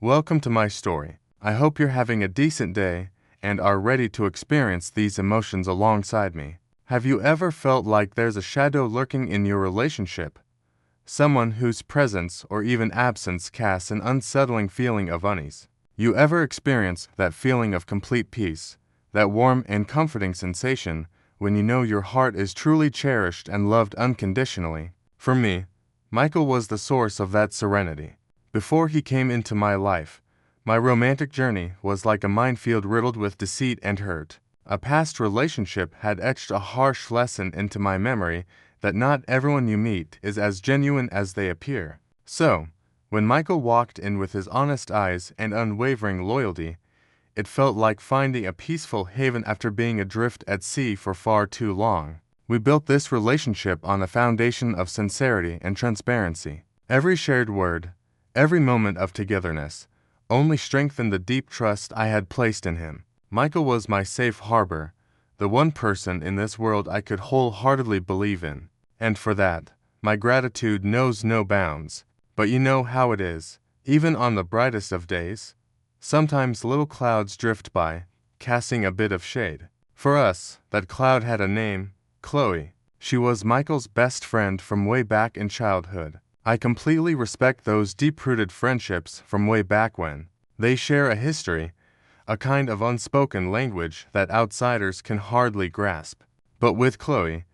Welcome to my story. I hope you're having a decent day and are ready to experience these emotions alongside me. Have you ever felt like there's a shadow lurking in your relationship? Someone whose presence or even absence casts an unsettling feeling of unease. You ever experience that feeling of complete peace, that warm and comforting sensation when you know your heart is truly cherished and loved unconditionally? For me, Michael was the source of that serenity. Before he came into my life, my romantic journey was like a minefield riddled with deceit and hurt. A past relationship had etched a harsh lesson into my memory that not everyone you meet is as genuine as they appear. So, when Michael walked in with his honest eyes and unwavering loyalty, it felt like finding a peaceful haven after being adrift at sea for far too long. We built this relationship on a foundation of sincerity and transparency. Every shared word, every moment of togetherness, only strengthened the deep trust I had placed in him. Michael was my safe harbor, the one person in this world I could wholeheartedly believe in. And for that, my gratitude knows no bounds. But you know how it is, even on the brightest of days. Sometimes little clouds drift by, casting a bit of shade. For us, that cloud had a name, Chloe. She was Michael's best friend from way back in childhood. I completely respect those deep-rooted friendships from way back when. They share a history, a kind of unspoken language that outsiders can hardly grasp. But with Chloe,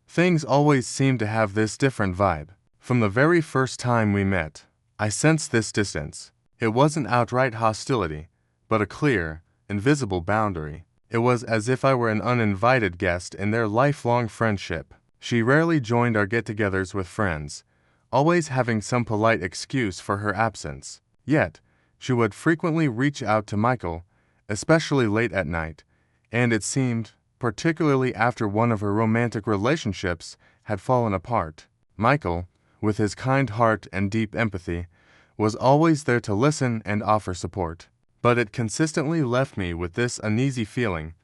things always seem to have this different vibe. From the very first time we met, I sensed this distance. It wasn't outright hostility, but a clear, invisible boundary. It was as if I were an uninvited guest in their lifelong friendship. She rarely joined our get-togethers with friends, always having some polite excuse for her absence. Yet, she would frequently reach out to Michael, especially late at night, and it seemed, particularly after one of her romantic relationships had fallen apart. Michael, with his kind heart and deep empathy, was always there to listen and offer support. But it consistently left me with this uneasy feeling,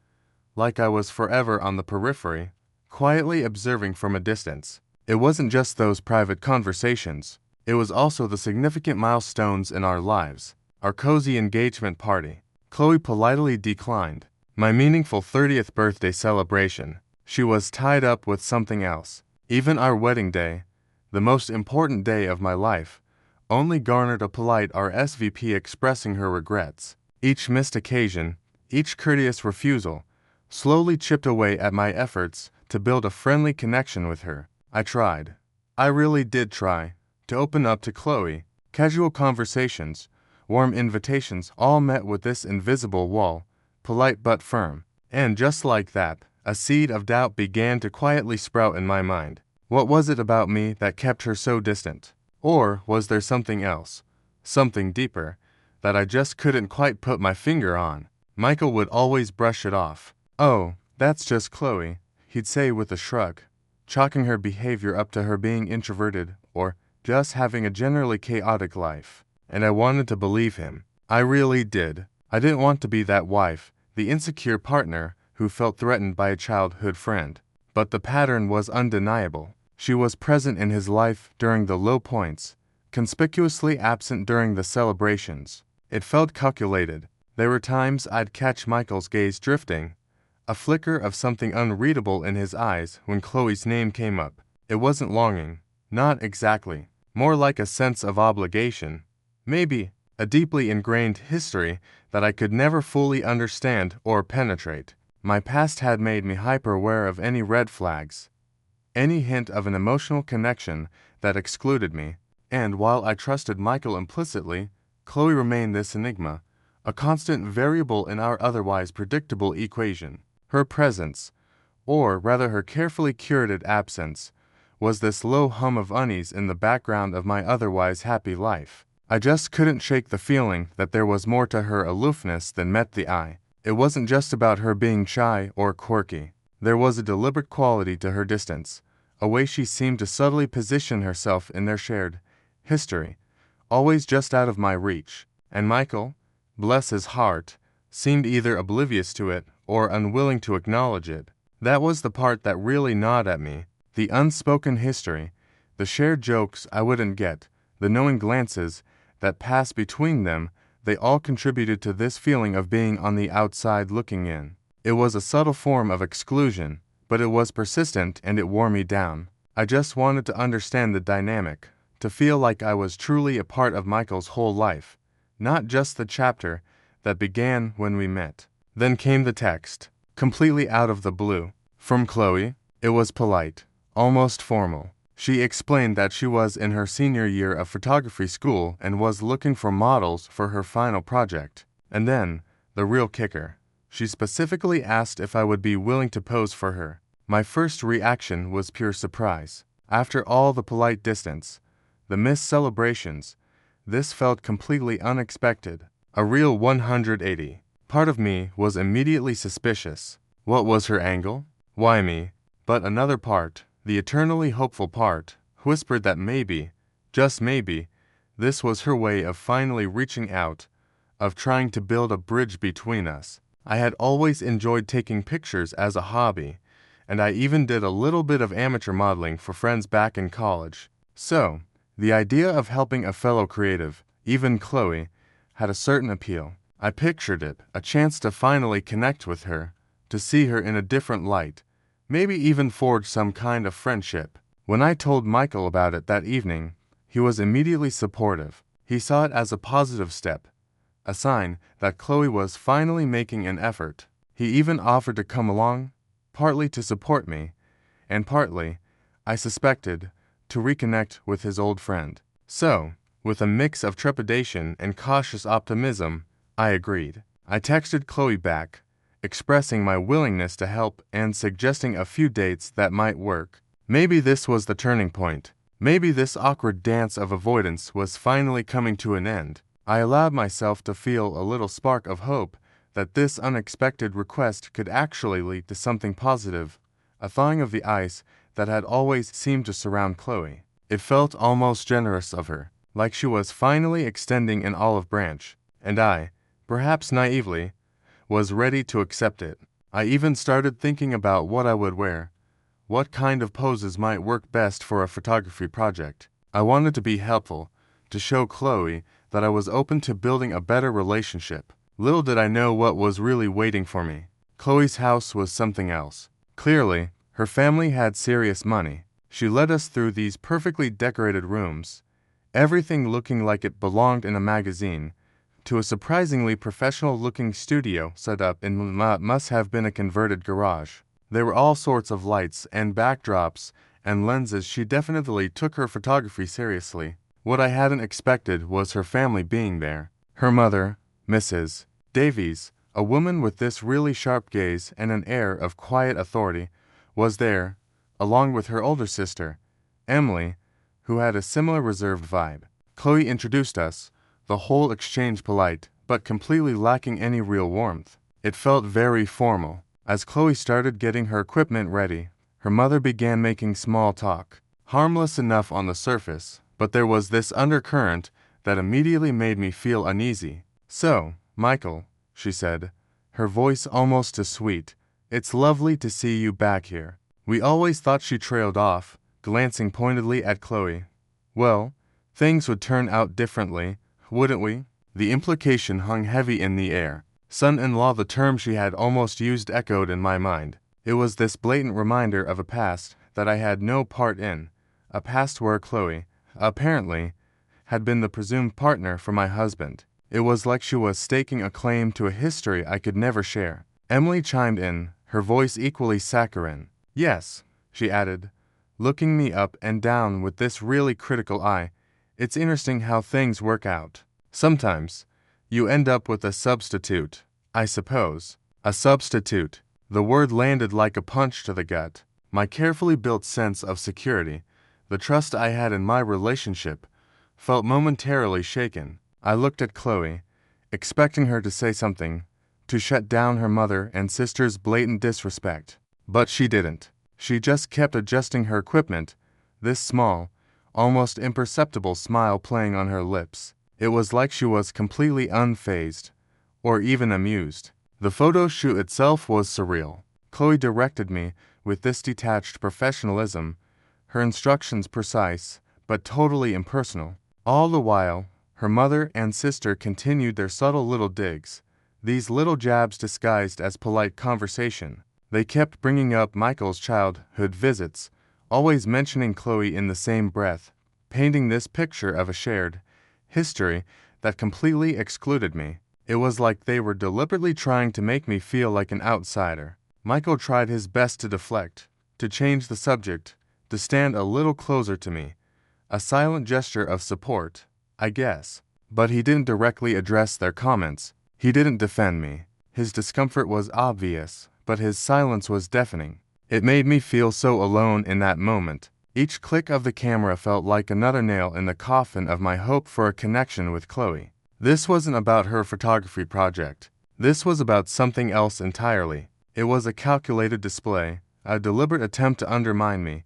like I was forever on the periphery, quietly observing from a distance. It wasn't just those private conversations. It was also the significant milestones in our lives. Our cozy engagement party. Chloe politely declined. My meaningful 30th birthday celebration. She was tied up with something else. Even our wedding day, the most important day of my life, only garnered a polite RSVP expressing her regrets. Each missed occasion, each courteous refusal, slowly chipped away at my efforts to build a friendly connection with her. I tried. I really did try to open up to Chloe. Casual conversations, warm invitations, all met with this invisible wall, polite but firm. And just like that, a seed of doubt began to quietly sprout in my mind. What was it about me that kept her so distant? Or was there something else, something deeper, that I just couldn't quite put my finger on? Michael would always brush it off. "Oh, that's just Chloe," he'd say with a shrug, chalking her behavior up to her being introverted or just having a generally chaotic life. And I wanted to believe him. I really did. I didn't want to be that wife, the insecure partner who felt threatened by a childhood friend. But the pattern was undeniable. She was present in his life during the low points, conspicuously absent during the celebrations. It felt calculated. There were times I'd catch Michael's gaze drifting, a flicker of something unreadable in his eyes when Chloe's name came up. It wasn't longing, not exactly, more like a sense of obligation, maybe a deeply ingrained history that I could never fully understand or penetrate. My past had made me hyper-aware of any red flags, any hint of an emotional connection that excluded me, and while I trusted Michael implicitly, Chloe remained this enigma, a constant variable in our otherwise predictable equation. Her presence, or rather her carefully curated absence, was this low hum of unease in the background of my otherwise happy life. I just couldn't shake the feeling that there was more to her aloofness than met the eye. It wasn't just about her being shy or quirky. There was a deliberate quality to her distance, a way she seemed to subtly position herself in their shared history, always just out of my reach. And Michael, bless his heart, seemed either oblivious to it or unwilling to acknowledge it. That was the part that really gnawed at me, the unspoken history, the shared jokes I wouldn't get, the knowing glances that passed between them they all contributed to this feeling of being on the outside looking in. It was a subtle form of exclusion, but it was persistent and it wore me down. I just wanted to understand the dynamic, to feel like I was truly a part of Michael's whole life, not just the chapter that began when we met. Then came the text, completely out of the blue, from Chloe. It was polite, almost formal. She explained that she was in her senior year of photography school and was looking for models for her final project. And then, the real kicker. She specifically asked if I would be willing to pose for her. My first reaction was pure surprise. After all the polite distance, the missed celebrations, this felt completely unexpected. A real 180. Part of me was immediately suspicious. What was her angle? Why me? But another part, the eternally hopeful part, whispered that maybe, just maybe, this was her way of finally reaching out, of trying to build a bridge between us. I had always enjoyed taking pictures as a hobby, and I even did a little bit of amateur modeling for friends back in college. So, the idea of helping a fellow creative, even Chloe, had a certain appeal. I pictured it, a chance to finally connect with her, to see her in a different light, maybe even forge some kind of friendship. When I told Michael about it that evening, he was immediately supportive. He saw it as a positive step, a sign that Chloe was finally making an effort. He even offered to come along, partly to support me, and partly, I suspected, to reconnect with his old friend. So, with a mix of trepidation and cautious optimism, I agreed. I texted Chloe back, expressing my willingness to help and suggesting a few dates that might work. Maybe this was the turning point. Maybe this awkward dance of avoidance was finally coming to an end. I allowed myself to feel a little spark of hope that this unexpected request could actually lead to something positive, a thawing of the ice that had always seemed to surround Chloe. It felt almost generous of her, like she was finally extending an olive branch, and I, perhaps naively, was ready to accept it. I even started thinking about what I would wear, what kind of poses might work best for a photography project. I wanted to be helpful, to show Chloe that I was open to building a better relationship. Little did I know what was really waiting for me. Chloe's house was something else. Clearly, her family had serious money. She led us through these perfectly decorated rooms, everything looking like it belonged in a magazine, to a surprisingly professional-looking studio set up in what must have been a converted garage. There were all sorts of lights and backdrops and lenses. She definitely took her photography seriously. What I hadn't expected was her family being there. Her mother, Mrs. Davies, a woman with this really sharp gaze and an air of quiet authority, was there, along with her older sister, Emily, who had a similar reserved vibe. Chloe introduced us, the whole exchange polite, but completely lacking any real warmth. It felt very formal. As Chloe started getting her equipment ready, her mother began making small talk, harmless enough on the surface, but there was this undercurrent that immediately made me feel uneasy. "So, Michael," she said, her voice almost too sweet, "it's lovely to see you back here." We always thought. She trailed off, glancing pointedly at Chloe. "Well, things would turn out differently, wouldn't we?" The implication hung heavy in the air. Son-in-law, the term she had almost used, echoed in my mind. It was this blatant reminder of a past that I had no part in, a past where Chloe, apparently, had been the presumed partner for my husband. It was like she was staking a claim to a history I could never share. Emily chimed in, her voice equally saccharine. "Yes," she added, looking me up and down with this really critical eye, "it's interesting how things work out. Sometimes, you end up with a substitute, I suppose." A substitute. The word landed like a punch to the gut. My carefully built sense of security, the trust I had in my relationship, felt momentarily shaken. I looked at Chloe, expecting her to say something, to shut down her mother and sister's blatant disrespect. But she didn't. She just kept adjusting her equipment, this small, almost imperceptible smile playing on her lips. It was like she was completely unfazed, or even amused. The photo shoot itself was surreal. Chloe directed me with this detached professionalism, her instructions precise, but totally impersonal. All the while, Her mother and sister continued their subtle little digs, these little jabs disguised as polite conversation. They kept bringing up Michael's childhood visits, always mentioning Chloe in the same breath, painting this picture of a shared history that completely excluded me. It was like they were deliberately trying to make me feel like an outsider. Michael tried his best to deflect, to change the subject, to stand a little closer to me. A silent gesture of support, I guess. But he didn't directly address their comments. He didn't defend me. His discomfort was obvious, but his silence was deafening. It made me feel so alone in that moment. Each click of the camera felt like another nail in the coffin of my hope for a connection with Chloe. This wasn't about her photography project. This was about something else entirely. It was a calculated display, a deliberate attempt to undermine me,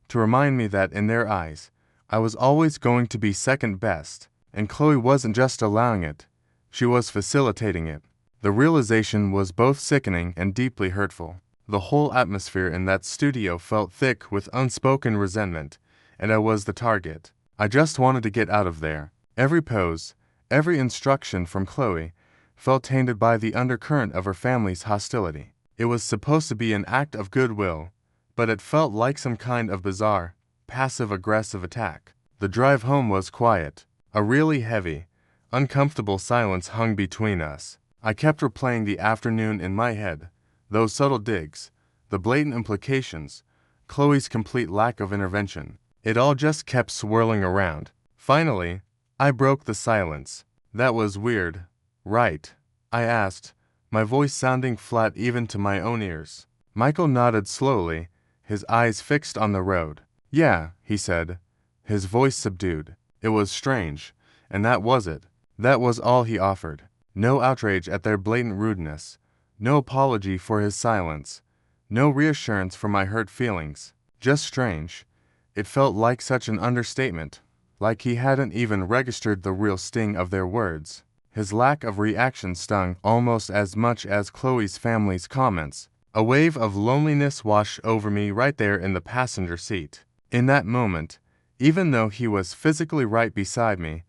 to remind me that in their eyes, I was always going to be second best, and Chloe wasn't just allowing it, she was facilitating it. The realization was both sickening and deeply hurtful. The whole atmosphere in that studio felt thick with unspoken resentment, and I was the target. I just wanted to get out of there. Every pose, every instruction from Chloe, felt tainted by the undercurrent of her family's hostility. It was supposed to be an act of goodwill, but it felt like some kind of bizarre, passive-aggressive attack. The drive home was quiet. A really heavy, uncomfortable silence hung between us. I kept replaying the afternoon in my head, those subtle digs, the blatant implications, Chloe's complete lack of intervention. It all just kept swirling around. Finally, I broke the silence. "That was weird, right?" I asked, my voice sounding flat even to my own ears. Michael nodded slowly, his eyes fixed on the road. "Yeah," he said, his voice subdued. It was strange, and that was it. That was all he offered. No outrage at their blatant rudeness, no apology for his silence, no reassurance for my hurt feelings. Just strange. It felt like such an understatement, like he hadn't even registered the real sting of their words. His lack of reaction stung almost as much as Chloe's family's comments. A wave of loneliness washed over me right there in the passenger seat. In that moment, even though he was physically right beside me,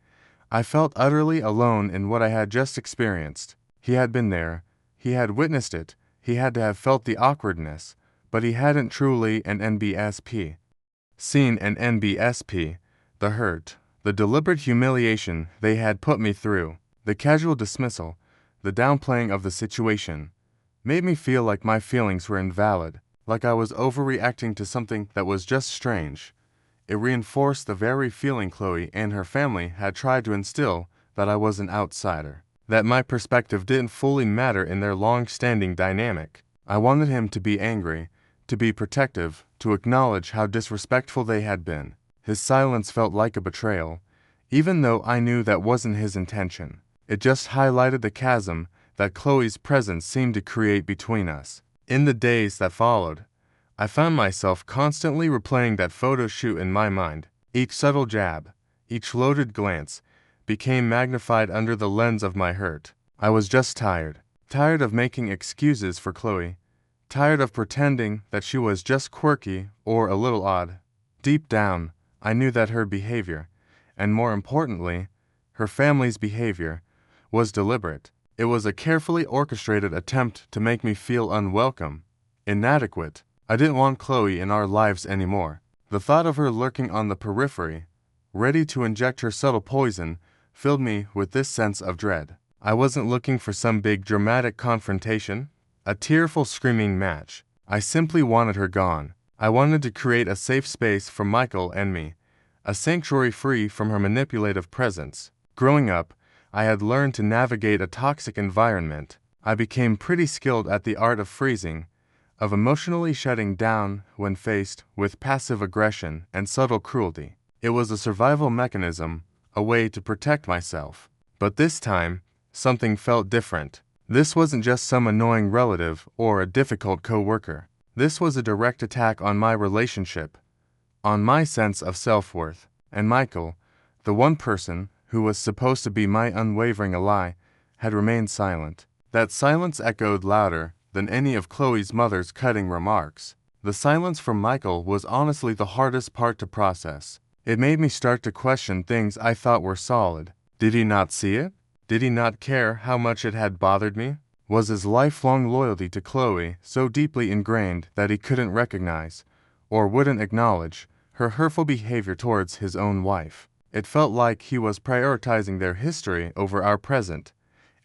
I felt utterly alone in what I had just experienced. He had been there, he had witnessed it, he had to have felt the awkwardness, but he hadn't truly seen an NBSP, the hurt, the deliberate humiliation they had put me through, the casual dismissal, the downplaying of the situation, made me feel like my feelings were invalid, like I was overreacting to something that was just strange. It reinforced the very feeling Chloe and her family had tried to instill, that I was an outsider, that my perspective didn't fully matter in their long-standing dynamic. I wanted him to be angry, to be protective, to acknowledge how disrespectful they had been. His silence felt like a betrayal, even though I knew that wasn't his intention. It just highlighted the chasm that Chloe's presence seemed to create between us. In the days that followed, I found myself constantly replaying that photo shoot in my mind. Each subtle jab, each loaded glance, became magnified under the lens of my hurt. I was just tired of making excuses for Chloe, tired of pretending that she was just quirky or a little odd. Deep down, I knew that her behavior, and more importantly, her family's behavior, was deliberate. It was a carefully orchestrated attempt to make me feel unwelcome, inadequate. I didn't want Chloe in our lives anymore. The thought of her lurking on the periphery, ready to inject her subtle poison, filled me with this sense of dread. I wasn't looking for some big dramatic confrontation, a tearful screaming match. I simply wanted her gone. I wanted to create a safe space for Michael and me, a sanctuary free from her manipulative presence. Growing up, I had learned to navigate a toxic environment. I became pretty skilled at the art of freezing, of emotionally shutting down when faced with passive aggression and subtle cruelty. It was a survival mechanism, a way to protect myself. But this time, something felt different. This wasn't just some annoying relative or a difficult coworker. This was a direct attack on my relationship, on my sense of self-worth. And Michael, the one person who was supposed to be my unwavering ally, had remained silent. That silence echoed louder than any of Chloe's mother's cutting remarks. The silence from Michael was honestly the hardest part to process. It made me start to question things I thought were solid. Did he not see it? Did he not care how much it had bothered me? Was his lifelong loyalty to Chloe so deeply ingrained that he couldn't recognize, or wouldn't acknowledge, her hurtful behavior towards his own wife? It felt like he was prioritizing their history over our present,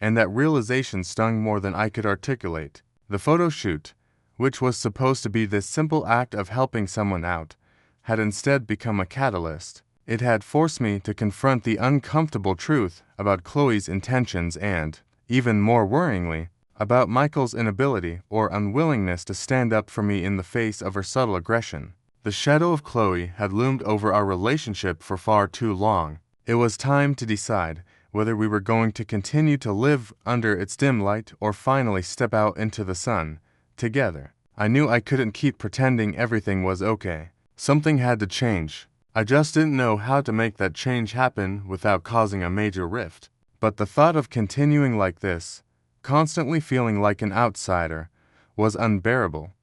and that realization stung more than I could articulate. The photo shoot, which was supposed to be this simple act of helping someone out, had instead become a catalyst. It had forced me to confront the uncomfortable truth about Chloe's intentions and, even more worryingly, about Michael's inability or unwillingness to stand up for me in the face of her subtle aggression. The shadow of Chloe had loomed over our relationship for far too long. It was time to decide whether we were going to continue to live under its dim light or finally step out into the sun, together. I knew I couldn't keep pretending everything was okay. Something had to change. I just didn't know how to make that change happen without causing a major rift. But the thought of continuing like this, constantly feeling like an outsider, was unbearable.